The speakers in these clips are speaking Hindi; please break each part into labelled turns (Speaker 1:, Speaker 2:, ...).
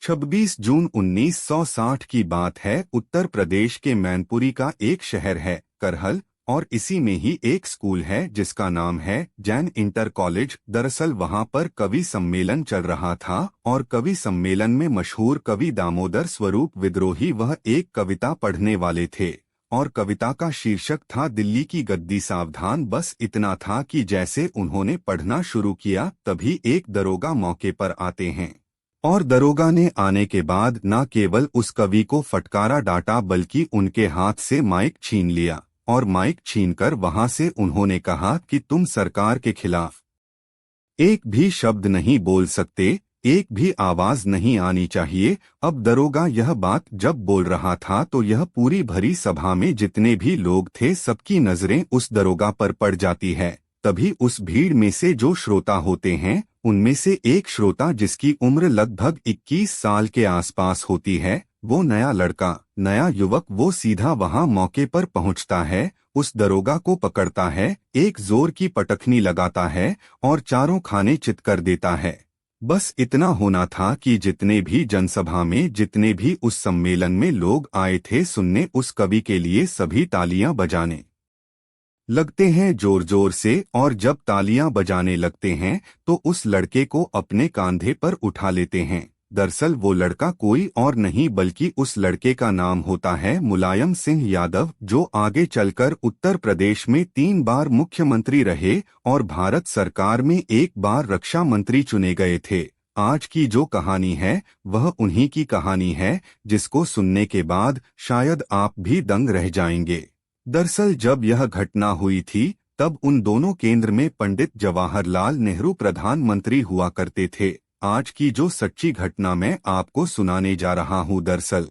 Speaker 1: 26 जून 1960 की बात है। उत्तर प्रदेश के मैनपुरी का एक शहर है करहल, और इसी में ही एक स्कूल है जिसका नाम है जैन इंटर कॉलेज। दरअसल वहां पर कवि सम्मेलन चल रहा था और कवि सम्मेलन में मशहूर कवि दामोदर स्वरूप विद्रोही वह एक कविता पढ़ने वाले थे और कविता का शीर्षक था दिल्ली की गद्दी सावधान। बस इतना था कि जैसे उन्होंने पढ़ना शुरू किया तभी एक दरोगा मौके पर आते हैं और दरोगा ने आने के बाद न केवल उस कवि को फटकारा डांटा बल्कि उनके हाथ से माइक छीन लिया और माइक छीनकर वहां से उन्होंने कहा कि तुम सरकार के खिलाफ एक भी शब्द नहीं बोल सकते, एक भी आवाज नहीं आनी चाहिए। अब दरोगा यह बात जब बोल रहा था तो यह पूरी भरी सभा में जितने भी लोग थे सबकी नजरें उस दरोगा पर पड़ जाती है। तभी उस भीड़ में से जो श्रोता होते हैं उनमें से एक श्रोता जिसकी उम्र लगभग 21 साल के आसपास होती है, वो नया लड़का, नया युवक, वो सीधा वहां मौके पर पहुंचता है, उस दरोगा को पकड़ता है, एक जोर की पटखनी लगाता है और चारों खाने चित कर देता है। बस इतना होना था कि जितने भी जनसभा में जितने भी उस सम्मेलन में लोग आए थे सुनने उस कवि के लिए, सभी तालियां बजाने लगते हैं जोर जोर से। और जब तालियां बजाने लगते हैं तो उस लड़के को अपने कंधे पर उठा लेते हैं। दरअसल वो लड़का कोई और नहीं बल्कि उस लड़के का नाम होता है मुलायम सिंह यादव, जो आगे चलकर उत्तर प्रदेश में 3 बार मुख्यमंत्री रहे और भारत सरकार में 1 बार रक्षा मंत्री चुने गए थे। आज की जो कहानी है वह उन्हीं की कहानी है जिसको सुनने के बाद शायद आप भी दंग रह जाएंगे। दरअसल जब यह घटना हुई थी तब उन दोनों केंद्र में पंडित जवाहरलाल नेहरू प्रधानमंत्री हुआ करते थे। आज की जो सच्ची घटना मैं आपको सुनाने जा रहा हूं, दरअसल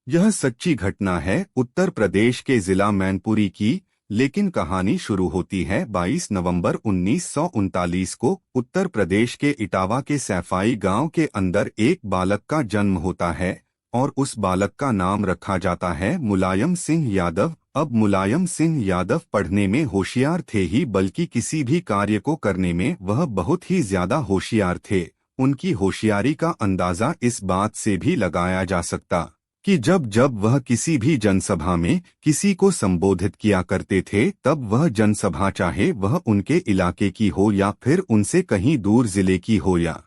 Speaker 1: यह सच्ची घटना है उत्तर प्रदेश के जिला मैनपुरी की। लेकिन कहानी शुरू होती है 22 नवंबर 1939 को। उत्तर प्रदेश के इटावा के सैफाई गांव के अंदर एक बालक का जन्म होता है और उस बालक का नाम रखा जाता है मुलायम सिंह यादव। अब मुलायम सिंह यादव पढ़ने में होशियार थे ही बल्कि किसी भी कार्य को करने में वह बहुत ही ज्यादा होशियार थे। उनकी होशियारी का अंदाजा इस बात से भी लगाया जा सकता कि जब जब वह किसी भी जनसभा में किसी को संबोधित किया करते थे तब वह जनसभा चाहे वह उनके इलाके की हो या फिर उनसे कहीं दूर जिले की हो या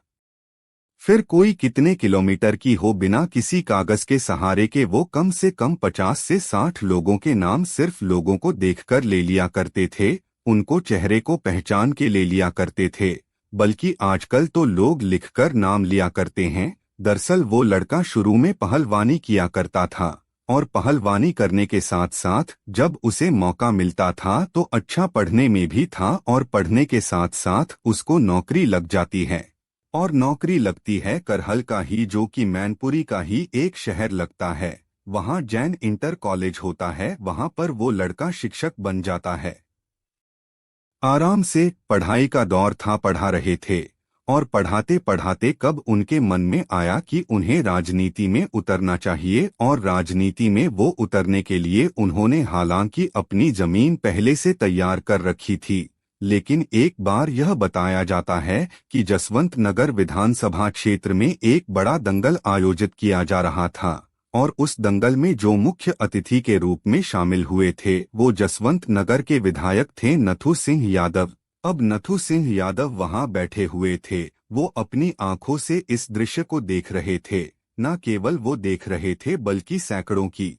Speaker 1: फिर कोई कितने किलोमीटर की हो, बिना किसी कागज के सहारे के वो कम से कम 50 से 60 लोगों के नाम सिर्फ लोगों को देखकर ले लिया करते थे, उनको चेहरे को पहचान के ले लिया करते थे। बल्कि आजकल तो लोग लिखकर नाम लिया करते हैं। दरअसल वो लड़का शुरू में पहलवानी किया करता था और पहलवानी करने के साथ साथ जब उसे मौका मिलता था तो अच्छा पढ़ने में भी था और पढ़ने के साथ साथ उसको नौकरी लग जाती है। और नौकरी लगती है करहल का ही, जो कि मैनपुरी का ही एक शहर लगता है। वहां जैन इंटर कॉलेज होता है, वहां पर वो लड़का शिक्षक बन जाता है। आराम से पढ़ाई का दौर था, पढ़ा रहे थे और पढ़ाते पढ़ाते कब उनके मन में आया कि उन्हें राजनीति में उतरना चाहिए। और राजनीति में वो उतरने के लिए उन्होंने हालांकि अपनी जमीन पहले से तैयार कर रखी थी, लेकिन एक बार यह बताया जाता है कि जसवंत नगर विधानसभा क्षेत्र में एक बड़ा दंगल आयोजित किया जा रहा था और उस दंगल में जो मुख्य अतिथि के रूप में शामिल हुए थे वो जसवंत नगर के विधायक थे नथु सिंह यादव। अब नथु सिंह यादव वहां बैठे हुए थे, वो अपनी आंखों से इस दृश्य को देख रहे थे। न केवल वो देख रहे थे बल्कि सैकड़ों की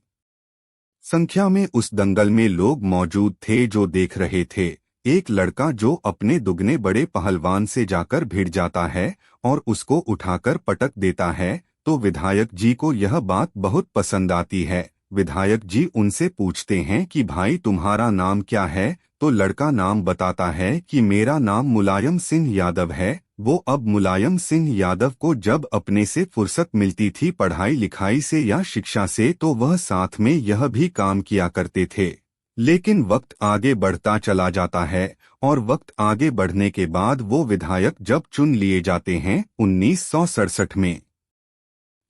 Speaker 1: संख्या में उस दंगल में लोग मौजूद थे जो देख रहे थे। एक लड़का जो अपने दुगने बड़े पहलवान से जाकर भिड़ जाता है और उसको उठाकर पटक देता है तो विधायक जी को यह बात बहुत पसंद आती है। विधायक जी उनसे पूछते हैं कि भाई तुम्हारा नाम क्या है, तो लड़का नाम बताता है कि मेरा नाम मुलायम सिंह यादव है। वो अब मुलायम सिंह यादव को जब अपने से फुर्सत मिलती थी पढ़ाई लिखाई से या शिक्षा से तो वह साथ में यह भी काम किया करते थे। लेकिन वक्त आगे बढ़ता चला जाता है और वक्त आगे बढ़ने के बाद वो विधायक जब चुन लिए जाते हैं 1967 में,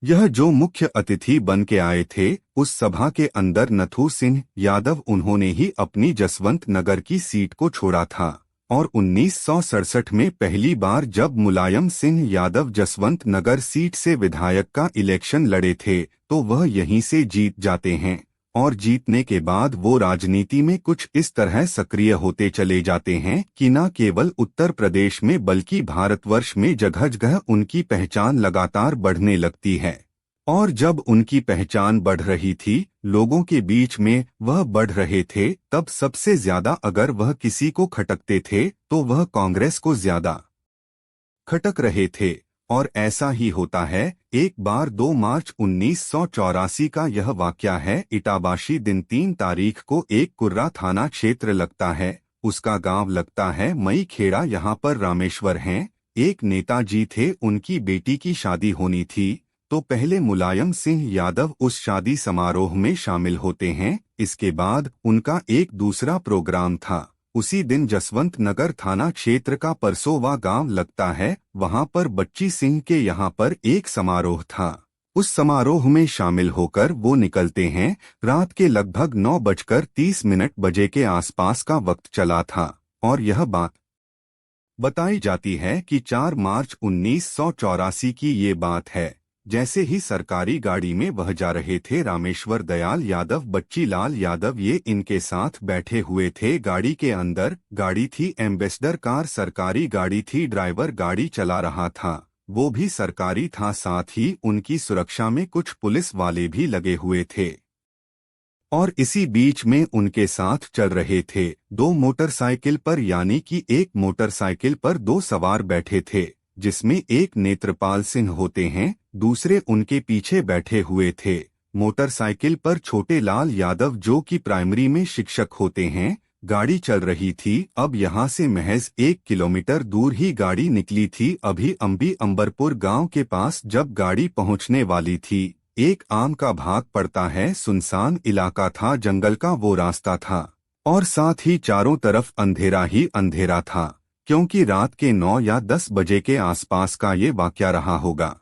Speaker 1: यह जो मुख्य अतिथि बन के आए थे उस सभा के अंदर नथु सिंह यादव, उन्होंने ही अपनी जसवंत नगर की सीट को छोड़ा था और 1967 में पहली बार जब मुलायम सिंह यादव जसवंत नगर सीट से विधायक का इलेक्शन लड़े थे तो वह यहीं से जीत जाते हैं और जीतने के बाद वो राजनीति में कुछ इस तरह सक्रिय होते चले जाते हैं कि न केवल उत्तर प्रदेश में बल्कि भारतवर्ष में जगह जगह उनकी पहचान लगातार बढ़ने लगती है। और जब उनकी पहचान बढ़ रही थी, लोगों के बीच में वह बढ़ रहे थे, तब सबसे ज्यादा अगर वह किसी को खटकते थे तो वह कांग्रेस को ज्यादा खटक रहे थे। और ऐसा ही होता है। एक बार 2 मार्च 1984 का यह वाकया है। इटाबाशी दिन 3 तारीख को एक कुर्रा थाना क्षेत्र लगता है, उसका गांव लगता है मई खेड़ा। यहाँ पर रामेश्वर हैं, एक नेताजी थे, उनकी बेटी की शादी होनी थी। तो पहले मुलायम सिंह यादव उस शादी समारोह में शामिल होते हैं। इसके बाद उनका एक दूसरा प्रोग्राम था। उसी दिन जसवंत नगर थाना क्षेत्र का परसोवा गांव लगता है, वहां पर बच्ची सिंह के यहाँ पर एक समारोह था। उस समारोह में शामिल होकर वो निकलते हैं। रात के लगभग 9:30 बजे के आसपास का वक्त चला था और यह बात बताई जाती है कि 4 मार्च 1984 की ये बात है। जैसे ही सरकारी गाड़ी में वह जा रहे थे, रामेश्वर दयाल यादव, बच्ची लाल यादव ये इनके साथ बैठे हुए थे गाड़ी के अंदर। गाड़ी थी एम्बेसडर कार, सरकारी गाड़ी थी, ड्राइवर गाड़ी चला रहा था, वो भी सरकारी था। साथ ही उनकी सुरक्षा में कुछ पुलिस वाले भी लगे हुए थे। और इसी बीच में उनके साथ चल रहे थे 2 मोटरसाइकिल पर, यानी कि एक मोटरसाइकिल पर 2 सवार बैठे थे, जिसमें एक नेत्रपाल सिंह होते हैं, दूसरे उनके पीछे बैठे हुए थे। मोटरसाइकिल पर छोटे लाल यादव जो कि प्राइमरी में शिक्षक होते हैं। गाड़ी चल रही थी। अब यहाँ से महज 1 किलोमीटर दूर ही गाड़ी निकली थी। अभी अंबी अंबरपुर गांव के पास जब गाड़ी पहुँचने वाली थी, एक आम का भाग पड़ता है। सुनसान इलाका था, जंगल का वो रास्ता था और साथ ही चारों तरफ अंधेरा ही अंधेरा था, क्योंकि रात के 9 या 10 बजे के आसपास का ये वाकया रहा होगा।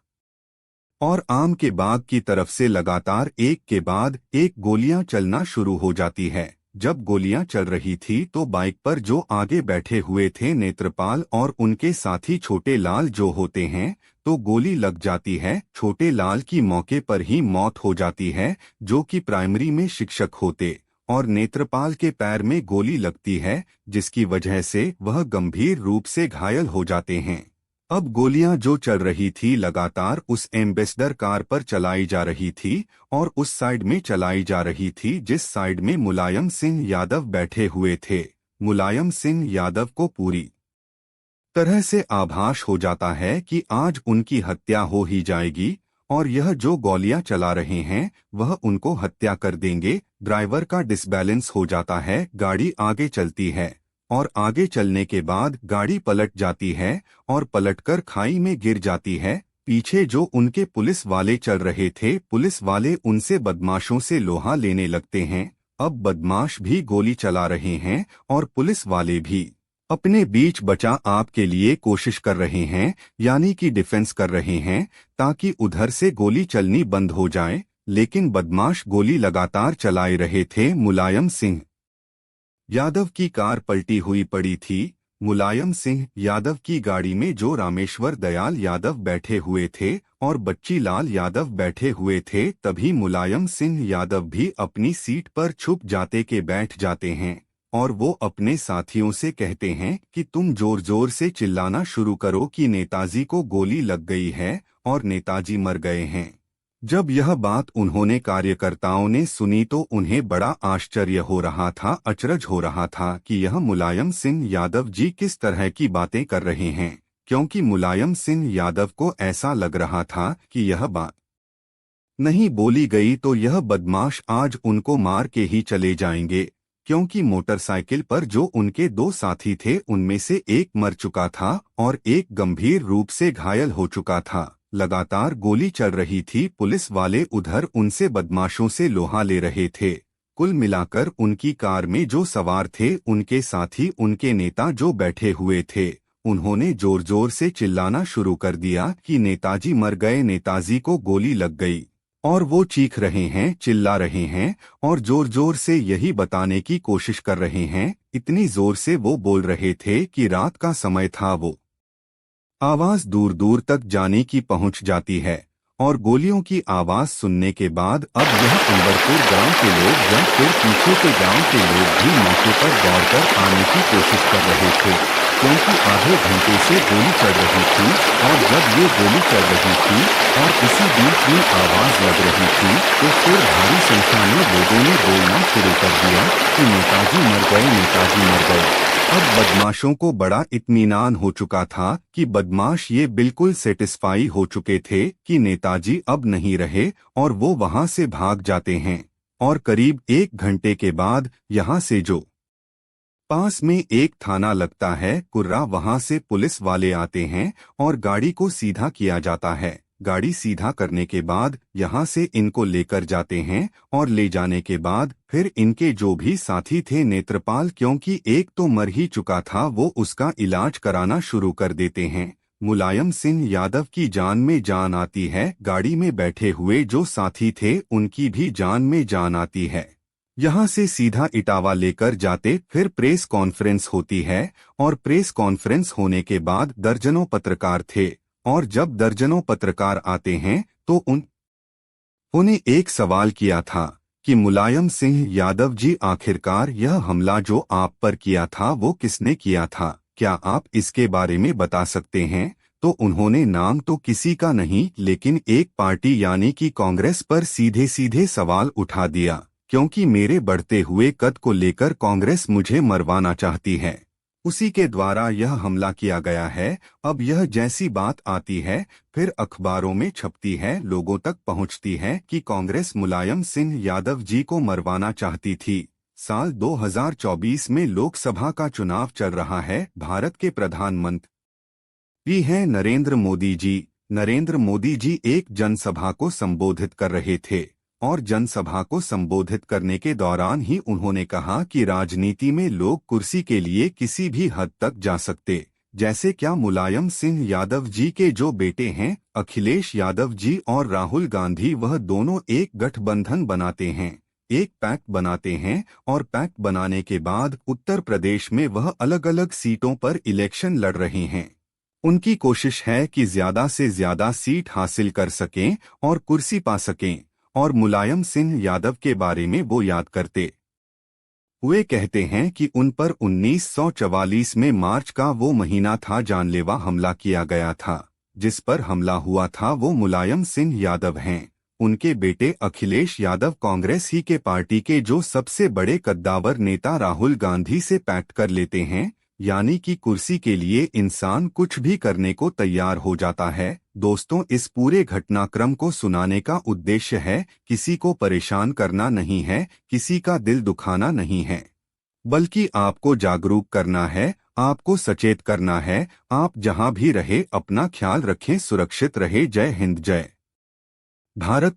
Speaker 1: और आम के बाग की तरफ से लगातार एक के बाद एक गोलियां चलना शुरू हो जाती है। जब गोलियां चल रही थी तो बाइक पर जो आगे बैठे हुए थे नेत्रपाल और उनके साथी छोटे लाल जो होते हैं, तो गोली लग जाती है। छोटे लाल की मौके पर ही मौत हो जाती है, जो कि प्राइमरी में शिक्षक होते, और नेत्रपाल के पैर में गोली लगती है, जिसकी वजह से वह गंभीर रूप से घायल हो जाते हैं। अब गोलियां जो चल रही थी लगातार उस एम्बेसडर कार पर चलाई जा रही थी और उस साइड में चलाई जा रही थी जिस साइड में मुलायम सिंह यादव बैठे हुए थे। मुलायम सिंह यादव को पूरी तरह से आभास हो जाता है कि आज उनकी हत्या हो ही जाएगी और यह जो गोलियां चला रहे हैं वह उनको हत्या कर देंगे। ड्राइवर का डिसबैलेंस हो जाता है, गाड़ी आगे चलती है और आगे चलने के बाद गाड़ी पलट जाती है और पलटकर खाई में गिर जाती है। पीछे जो उनके पुलिस वाले चल रहे थे, पुलिस वाले उनसे बदमाशों से लोहा लेने लगते हैं। अब बदमाश भी गोली चला रहे हैं और पुलिस वाले भी अपने बीच बचा आप के लिए कोशिश कर रहे हैं, यानी कि डिफेंस कर रहे हैं, ताकि उधर से गोली चलनी बंद हो जाए। लेकिन बदमाश गोली लगातार चलाए रहे थे। मुलायम सिंह यादव की कार पलटी हुई पड़ी थी। मुलायम सिंह यादव की गाड़ी में जो रामेश्वर दयाल यादव बैठे हुए थे और बच्ची लाल यादव बैठे हुए थे, तभी मुलायम सिंह यादव भी अपनी सीट पर छुप जाते के बैठ जाते हैं और वो अपने साथियों से कहते हैं कि तुम जोर जोर से चिल्लाना शुरू करो कि नेताजी को गोली लग गई है और नेताजी मर गए हैं। जब यह बात उन्होंने कार्यकर्ताओं ने सुनी तो उन्हें बड़ा आश्चर्य हो रहा था, अचरज हो रहा था कि यह मुलायम सिंह यादव जी किस तरह की बातें कर रहे हैं, क्योंकि मुलायम सिंह यादव को ऐसा लग रहा था कि यह बात नहीं बोली गई तो यह बदमाश आज उनको मार के ही चले जाएंगे, क्योंकि मोटरसाइकिल पर जो उनके 2 साथी थे उनमें से एक मर चुका था और एक गंभीर रूप से घायल हो चुका था। लगातार गोली चल रही थी, पुलिस वाले उधर उनसे बदमाशों से लोहा ले रहे थे। कुल मिलाकर उनकी कार में जो सवार थे उनके साथी, उनके नेता जो बैठे हुए थे, उन्होंने जोर जोर से चिल्लाना शुरू कर दिया कि नेताजी मर गए, नेताजी को गोली लग गई। और वो चीख रहे हैं, चिल्ला रहे हैं और जोर जोर से यही बताने की कोशिश कर रहे हैं। इतनी जोर से वो बोल रहे थे कि रात का समय था। वो आवाज दूर दूर तक जाने की पहुंच जाती है और गोलियों की आवाज सुनने के बाद अब यह अंबरपुर गांव के लोग या फिर पीछे के गांव के लोग भी मौके पर दौड़कर आने की कोशिश कर रहे थे, क्योंकि आधे घंटे से गोली चल रही थी। और जब ये गोली चल रही थी और इसी बीच में आवाज लग रही थी तो फिर भारी संख्या में लोगों ने बोलना शुरू कर दिया कि नेताजी मर गए, नेताजी मर गए। अब बदमाशों को बड़ा इत्मीनान हो चुका था कि बदमाश ये बिल्कुल सेटिस्फाई हो चुके थे कि नेताजी अब नहीं रहे और वो वहां से भाग जाते हैं। और करीब 1 घंटे के बाद यहाँ से जो पास में एक थाना लगता है कुर्रा, वहां से पुलिस वाले आते हैं और गाड़ी को सीधा किया जाता है। गाड़ी सीधा करने के बाद यहाँ से इनको लेकर जाते हैं और ले जाने के बाद फिर इनके जो भी साथी थे नेत्रपाल, क्योंकि एक तो मर ही चुका था, वो उसका इलाज कराना शुरू कर देते हैं। मुलायम सिंह यादव की जान में जान आती है, गाड़ी में बैठे हुए जो साथी थे उनकी भी जान में जान आती है। यहाँ से सीधा इटावा लेकर जाते, फिर प्रेस कॉन्फ्रेंस होती है और प्रेस कॉन्फ्रेंस होने के बाद दर्जनों पत्रकार थे और जब दर्जनों पत्रकार आते हैं तो उन्हें एक सवाल किया था कि मुलायम सिंह यादव जी, आखिरकार यह हमला जो आप पर किया था वो किसने किया था, क्या आप इसके बारे में बता सकते हैं? तो उन्होंने नाम तो किसी का नहीं लेकिन एक पार्टी यानी कि कांग्रेस पर सीधे सीधे सवाल उठा दिया, क्योंकि मेरे बढ़ते हुए कद को लेकर कांग्रेस मुझे मरवाना चाहती है, उसी के द्वारा यह हमला किया गया है। अब यह जैसी बात आती है फिर अखबारों में छपती है, लोगों तक पहुंचती है कि कांग्रेस मुलायम सिंह यादव जी को मरवाना चाहती थी। साल 2024 में लोकसभा का चुनाव चल रहा है। भारत के प्रधानमंत्री हैं नरेंद्र मोदी जी। नरेंद्र मोदी जी एक जनसभा को संबोधित कर रहे थे और जनसभा को संबोधित करने के दौरान ही उन्होंने कहा कि राजनीति में लोग कुर्सी के लिए किसी भी हद तक जा सकते, जैसे क्या मुलायम सिंह यादव जी के जो बेटे हैं अखिलेश यादव जी और राहुल गांधी, वह दोनों एक गठबंधन बनाते हैं, एक पैक्ट बनाते हैं और पैक्ट बनाने के बाद उत्तर प्रदेश में वह अलग अलग सीटों पर इलेक्शन लड़ रहे हैं। उनकी कोशिश है कि ज्यादा से ज्यादा सीट हासिल कर सकें और कुर्सी पा सकें। और मुलायम सिंह यादव के बारे में वो याद करते हुए कहते हैं कि उन पर 1944 में मार्च का वो महीना था, जानलेवा हमला किया गया था। जिस पर हमला हुआ था वो मुलायम सिंह यादव हैं। उनके बेटे अखिलेश यादव कांग्रेस ही के पार्टी के जो सबसे बड़े कद्दावर नेता राहुल गांधी से पैक्ट कर लेते हैं, यानी कि कुर्सी के लिए इंसान कुछ भी करने को तैयार हो जाता है। दोस्तों, इस पूरे घटनाक्रम को सुनाने का उद्देश्य है, किसी को परेशान करना नहीं है, किसी का दिल दुखाना नहीं है, बल्कि आपको जागरूक करना है, आपको सचेत करना है। आप जहां भी रहे अपना ख्याल रखें, सुरक्षित रहे। जय हिंद, जय भारत।